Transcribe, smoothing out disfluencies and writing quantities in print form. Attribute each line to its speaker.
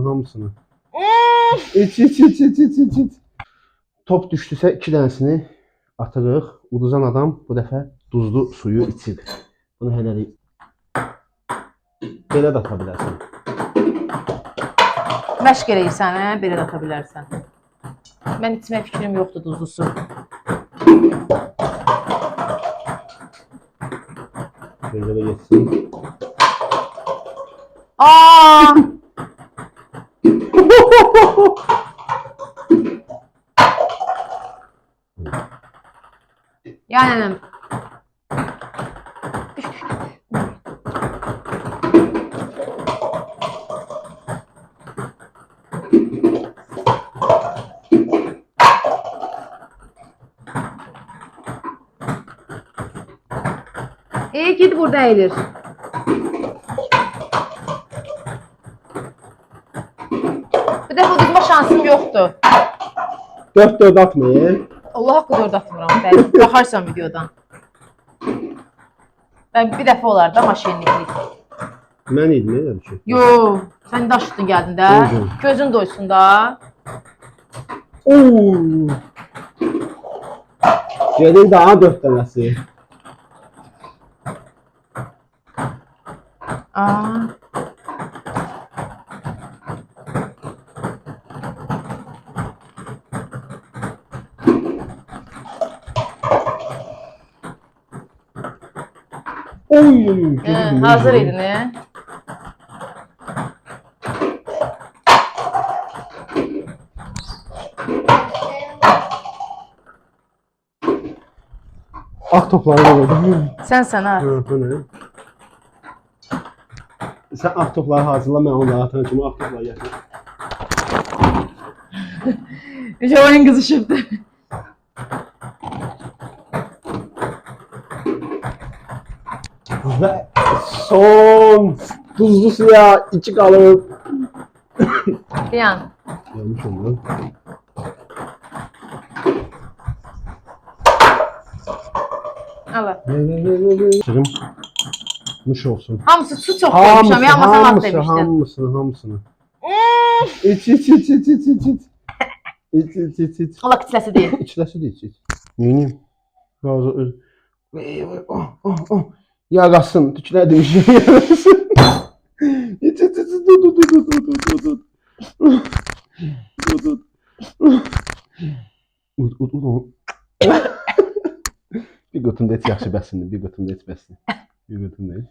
Speaker 1: Hamısını. İç. Top düşdüsə 2 dənəsini atırıq. Uduzan adam bu dəfə duzlu suyu içir. Bunu hələlik belə də ata bilərsən.
Speaker 2: Məşq eləyirsən, hə? Belə də ata bilərsən. Mən içmək fikrim yoxdur duzlu su.
Speaker 1: Belə də geçsin.
Speaker 2: Aa! Yani git burada eğilir. Bir dəfə uduzma şansım yoxdur.
Speaker 1: 4-4 atmayın.
Speaker 2: Allah haqqı 4 atmıram. Bəli, baxarsan videodan. Ben bir dəfə olar da maşinliklik.
Speaker 1: Mən idim elə bir şey.
Speaker 2: Yo, sən daşıdın gəldin də.
Speaker 1: Oldu.
Speaker 2: Gözün doysun da.
Speaker 1: Oo. Gedin daha 4 dənəsi.
Speaker 2: Aa.
Speaker 1: Oy.
Speaker 2: Hazır idin, he?
Speaker 1: Ak topları da koydum.
Speaker 2: Sən ha.
Speaker 1: Bu ne? Sen ak topları hazırla, ben onları atan kimi ak topları getir.
Speaker 2: Oyun kızışırdı.
Speaker 1: Ve son tuzlu suya içi kalıp.
Speaker 2: Bir an.
Speaker 1: Yanlış oldu.
Speaker 2: Allah.
Speaker 1: Sırım. Nuş olsun.
Speaker 2: Hamısı su çok koymuşam. Yanmasam at demiştin.
Speaker 1: Hamısını. İç. İç.
Speaker 2: Allah kitlesi değil.
Speaker 1: İçləsi de iç. Neyim? Razı öz. Yarasın. Tüklədi bir şey yarasın. İç. Ud. Bir qutunda et yaxşı bəsindir. Bir qutunda et bəsindir. Bir qutunda et.